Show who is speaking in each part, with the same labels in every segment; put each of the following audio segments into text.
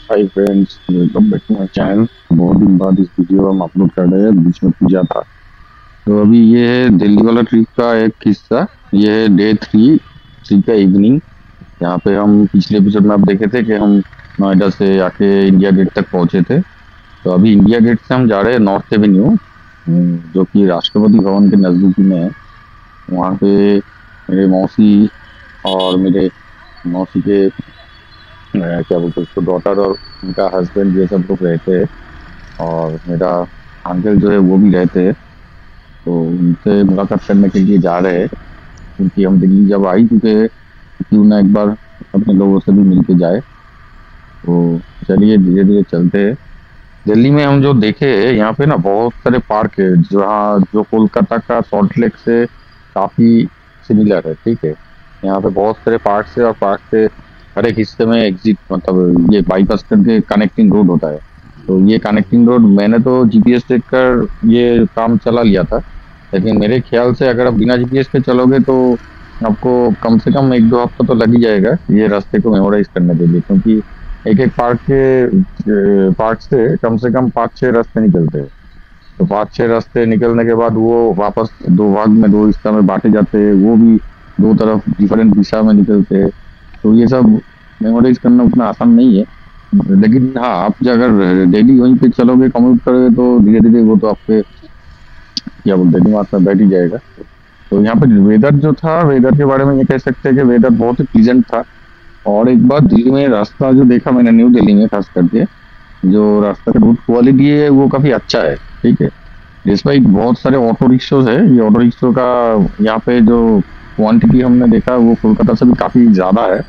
Speaker 1: Hi friends, welcome back to my channel. बहुत दिन बाद इस वीडियो हम अपलोड कर रहे हैं। बीच में पूजा था, तो अभी ये है दिल्ली वाला ट्रिप का एक किस्सा। ये है डे थ्री का इवनिंग। यहाँ पे हम पिछले एपिसोड में आप देखे थे कि हम नोएडा से आके इंडिया गेट तक पहुंचे थे। तो अभी इंडिया गेट से हम जा रहे हैं नॉर्थ एवेन्यू, जो कि राष्ट्रपति भवन के नजदीकी में है। वहाँ पे मेरे मौसी और मेरे मौसी के क्या बोलते हैं उसको, डॉटर और उनका हस्बैंड, ये सब लोग रहते हैं। और मेरा अंकल जो है वो भी रहते हैं। तो उनसे मुलाकात करने के लिए जा रहे हैं, क्योंकि हम दिल्ली जब आ ही चुके हैं, क्यों ना एक बार अपने लोगों से भी मिल के जाए। तो चलिए धीरे धीरे चलते हैं। दिल्ली में हम जो देखे हैं, यहाँ पे ना बहुत सारे पार्क है, जहाँ जो कोलकाता का सॉल्ट लेक से काफी सिमिलर है। ठीक है, यहाँ पे बहुत सारे पार्क है और पार्क से हर एक हिस्से में एग्जिट, मतलब ये बाईपास करके कनेक्टिंग रोड होता है। तो ये कनेक्टिंग रोड मैंने तो जीपीएस देख कर ये काम चला लिया था, लेकिन मेरे ख्याल से अगर आप बिना जीपीएस के चलोगे तो आपको कम से कम एक दो हफ्ता तो लग ही जाएगा ये रास्ते को मेमोराइज करने के लिए, क्योंकि एक एक पार्क से कम 5-6 रास्ते निकलते हैं। तो 5-6 रास्ते निकलने के बाद वो वापस दो भाग में, दो हिस्सा में बांटे जाते हैं, वो भी दो तरफ डिफरेंट दिशा में निकलते हैं। तो ये सब मेमोराइज करना उतना आसान नहीं है। लेकिन हाँ, आप जो अगर डेली वहीं पे चलोगे, कम्यूट करोगे, तो धीरे धीरे वो तो आपके क्या बोलते हैं दिमाग में बैठ ही जाएगा। तो यहाँ पे वेदर जो था, वेदर के बारे में ये कह सकते हैं कि वेदर बहुत ही प्लीजेंट था। और एक बार दिल्ली में रास्ता जो देखा मैंने, न्यू दिल्ली में खास करके, जो रास्ता का रूट क्वालिटी है वो काफी अच्छा है। ठीक है, डिस्पाइट बहुत सारे ऑटो रिक्शोज है, ये ऑटो रिक्शो का यहाँ पे जो क्वांटिटी हमने देखा वो कोलकाता से भी काफी ज्यादा है।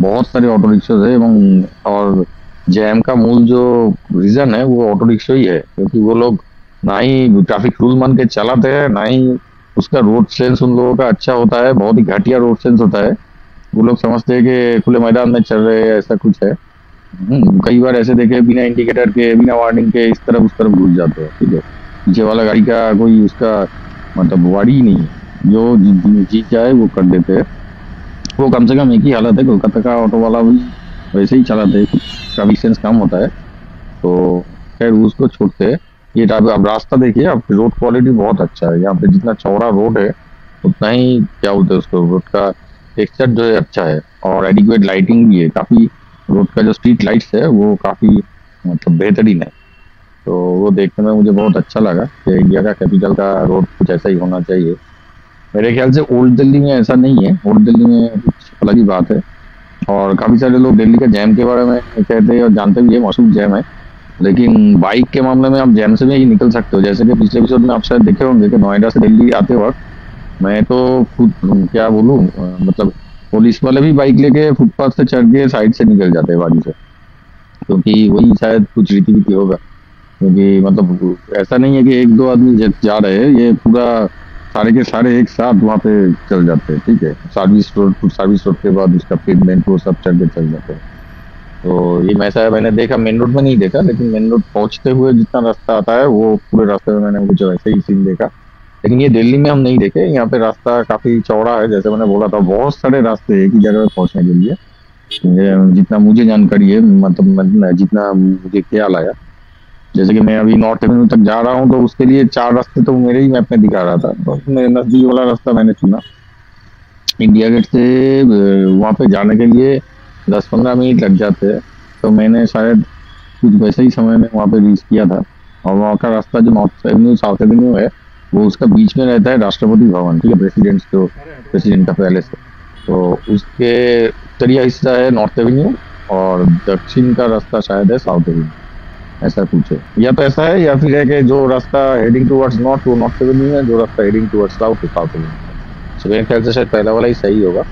Speaker 1: बहुत सारे ऑटो रिक्शोज है, एवं और जैम का मूल जो रीजन है वो ऑटो रिक्शो ही है, क्योंकि वो लोग ना ही ट्रैफिक रूल मान के चलाते हैं, ना ही उसका रोड सेंस उन लोगों का अच्छा होता है। बहुत ही घटिया रोड सेंस होता है। वो लोग समझते हैं कि खुले मैदान में चल रहे हैं, ऐसा कुछ है। कई बार ऐसे देखे बिना इंडिकेटर के, बिना वार्निंग के इस तरफ उस तरफ घुस जाते हैं। ठीक है, पीछे वाला गाड़ी का कोई उसका मतलब वाड़ी ही नहीं है, जो जी जाए वो कर देते हैं। वो कम से कम एक ही हालत है, कोलकाता का ऑटो वाला भी वैसे ही चलाते हैं, ट्रैफिक सेंस कम होता है। तो खैर उसको छोड़ते हैं। ये टाइप अब रास्ता देखिए, अब रोड क्वालिटी बहुत अच्छा है। यहाँ पे जितना चौड़ा रोड है, उतना ही क्या बोलते हैं उसको, रोड का टेक्सचर जो है अच्छा है। और एडिक्वेट लाइटिंग भी है काफी। रोड का जो स्ट्रीट लाइट्स है वो काफी मतलब बेहतरीन है। तो वो देखने में मुझे बहुत अच्छा लगा कि इंडिया का कैपिटल का रोड कुछ ऐसा ही होना चाहिए। मेरे ख्याल से ओल्ड दिल्ली में ऐसा नहीं है, ओल्ड दिल्ली में कुछ अलग ही बात है। और काफी सारे लोग दिल्ली के जैम के बारे में कहते हैं और जानते भी है, मशहूर जैम है। लेकिन बाइक के मामले में आप जैम से भी ही निकल सकते हो। जैसे कि पिछले एपिसोड में आप शायद देखे होंगे कि नोएडा से दिल्ली आते वक्त मैं तो खुद क्या बोलूं, मतलब पुलिस वाले भी बाइक लेके फुटपाथ से चढ़ के साइड से निकल जाते हैं बाजू से, क्योंकि वही शायद कुछ रीति रीति होगा। क्योंकि मतलब ऐसा नहीं है कि एक दो आदमी जा रहे हैं, ये पूरा सारे के सारे एक साथ वहाँ पे चल जाते हैं। ठीक है, सर्विस रोड के बाद उसका पेमेंट वो सब चढ़ के चल जाते हैं। तो ये मैंने देखा, मेन रोड में नहीं देखा, लेकिन मेन रोड पहुंचते हुए जितना रास्ता आता है वो पूरे रास्ते में मैंने कुछ वैसे ही सीन देखा। लेकिन ये दिल्ली में हम नहीं देखे। यहाँ पे रास्ता काफी चौड़ा है, जैसे मैंने बोला था, बहुत सारे रास्ते हैं एक ही जगह पे पहुंचने के लिए। जितना मुझे जानकारी है, मतलब जितना मुझे ख्याल आया, जैसे कि मैं अभी नॉर्थ एवेन्यू तक जा रहा हूँ, तो उसके लिए 4 रास्ते तो मेरे ही मैप में दिखा रहा था, तो मेरे नजदीक वाला रास्ता मैंने चुना। इंडिया गेट से वहाँ पे जाने के लिए 10-15 मिनट लग जाते हैं। तो मैंने शायद कुछ वैसे ही समय में वहाँ पे रीच किया था। और वहाँ का रास्ता जो नॉर्थ एवेन्यू साउथ एवेन्यू है, वो उसका बीच में रहता है राष्ट्रपति भवन। ठीक है, प्रेसिडेंट का पैलेस है। तो उसके उत्तरी हिस्सा है नॉर्थ एवेन्यू, और दक्षिण का रास्ता शायद है साउथ एवेन्यू, ऐसा कुछ है। या तो ऐसा है, या फिर है कि जो रास्ता हेडिंग टुवर्ड्स नॉर्थ वो नॉर्थ एवेन्यू है, जो रास्ता हेडिंग टुवर्ड्स साउथ वो साउथ एवेन्यू। तो मेरे ख्याल से शायद पहला वाला ही सही होगा।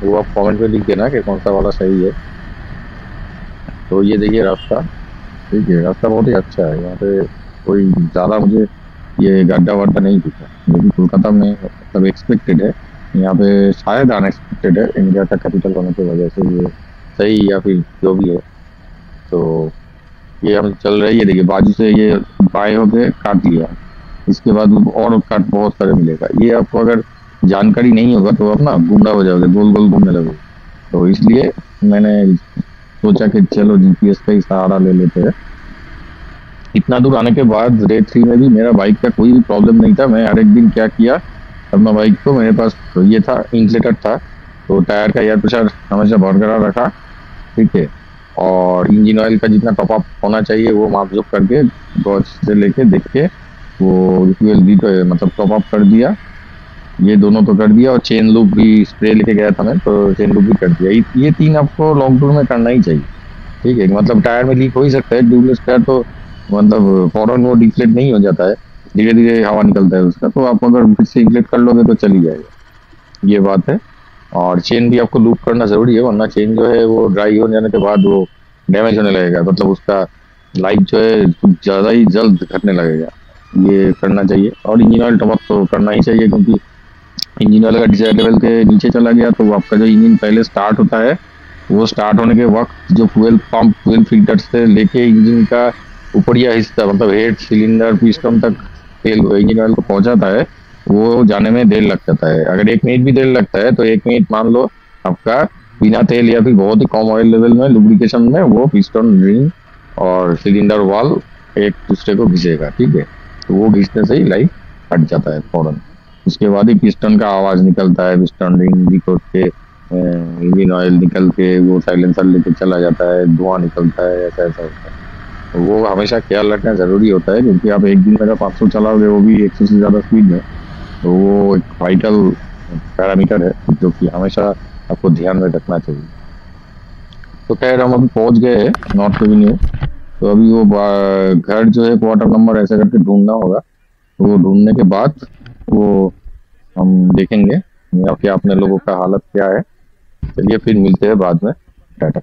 Speaker 1: वो आप कमेंट में लिख देना कि कौन सा वाला सही है। तो ये देखिए रास्ता। ठीक है, रास्ता बहुत ही अच्छा है। यहाँ पे कोई ज़्यादा मुझे ये गड्ढा वड्ढा नहीं दिखा, जो कि कोलकाता में मतलब एक्सपेक्टेड है। यहाँ पे शायद अनएक्सपेक्टेड है, इंडिया का कैपिटल होने की वजह से ये सही, या फिर जो भी है। तो ये हम चल रहे हैं, ये देखिए बाजू से ये बाएं हो गए, काट लिया। इसके बाद और काट बहुत सारे मिलेगा। ये आपको अगर जानकारी नहीं होगा तो आप ना गुमराह हो जाओगे, गोल गोल घूमने लगोगे। तो इसलिए मैंने सोचा कि चलो जीपीएस का ही सहारा ले लेते हैं। इतना दूर आने के बाद डे 3 में भी मेरा बाइक का कोई भी प्रॉब्लम नहीं था। मैं हर एक दिन क्या किया, अपना बाइक को, मेरे पास ये था इंसुलेटर था, तो टायर का एयर प्रेशर हमेशा बरकरार रखा, ठीक है। और इंजन ऑयल का जितना टॉप अप होना चाहिए वो माप जोप करके गॉज से लेके देख के वो फ्यूल भी तो मतलब टॉप अप कर दिया। ये दोनों तो कर दिया, और चेन लूप भी स्प्रे लेके गया था मैं, तो चेन लूप भी कर दिया। ये 3 आपको लॉकडाउन में करना ही चाहिए, ठीक है। मतलब टायर में लीक हो ही सकता है, ट्यूबलेस टायर तो मतलब फौरन वो डिफ्लेट नहीं हो जाता है, धीरे धीरे हवा निकलता है उसका, तो आप अगर फिर से इन्फ्लेट कर लोगे तो चल ही जाएगा, ये बात है। और चेन भी आपको लूप करना जरूरी है, वरना चेन जो है वो ड्राई हो जाने के बाद वो डैमेज होने लगेगा, मतलब उसका लाइफ जो है कुछ ज़्यादा ही जल्द घटने लगेगा। ये करना चाहिए। और इंजन ऑयल टॉप अप तो करना ही चाहिए, क्योंकि इंजन ऑयल अगर डिजायर लेवल के नीचे चला गया तो आपका जो इंजन पहले स्टार्ट होता है, वो स्टार्ट होने के वक्त जो फ्यूल पंप फ्यूल फिल्टर से लेके इंजन का ऊपरिया हिस्सा मतलब हेड सिलेंडर पिस्टन तक तेल इंजन ऑयल को पहुंचाता है, वो जाने में देर लग जाता है। अगर 1 मिनट भी देर लगता है तो 1 मिनट मान लो आपका बिना तेल या फिर बहुत ही कम ऑयल लेवल में लुब्रिकेशन में वो पिस्टन रिंग और सिलेंडर वाल एक दूसरे को घिसेगा, ठीक है। तो वो घिसने से ही लाइफ हट जाता है फौरन। उसके बाद ही पिस्टन का आवाज निकलता है, पिस्टन रिंग निकल के इंजन ऑयल निकल के वो साइलेंसर लेके चला जाता है, धुआं निकलता है, ऐसा ऐसा होता है। तो वो हमेशा ख्याल रखना जरूरी होता है, क्योंकि आप एक दिन में अगर 500 चलाओगे वो भी 100 से ज्यादा स्पीड में, तो वो एक वाइटल पैरामीटर है जो कि हमेशा आपको ध्यान में रखना चाहिए। तो खैर हम अभी पहुंच गए हैं नॉर्थ एवेन्यू। तो अभी वो घर जो है क्वार्टर नंबर ऐसा करके ढूंढना होगा, तो वो ढूंढने के बाद वो हम देखेंगे यहाँ के अपने लोगों का हालत क्या है। चलिए फिर मिलते हैं बाद में। टाटा।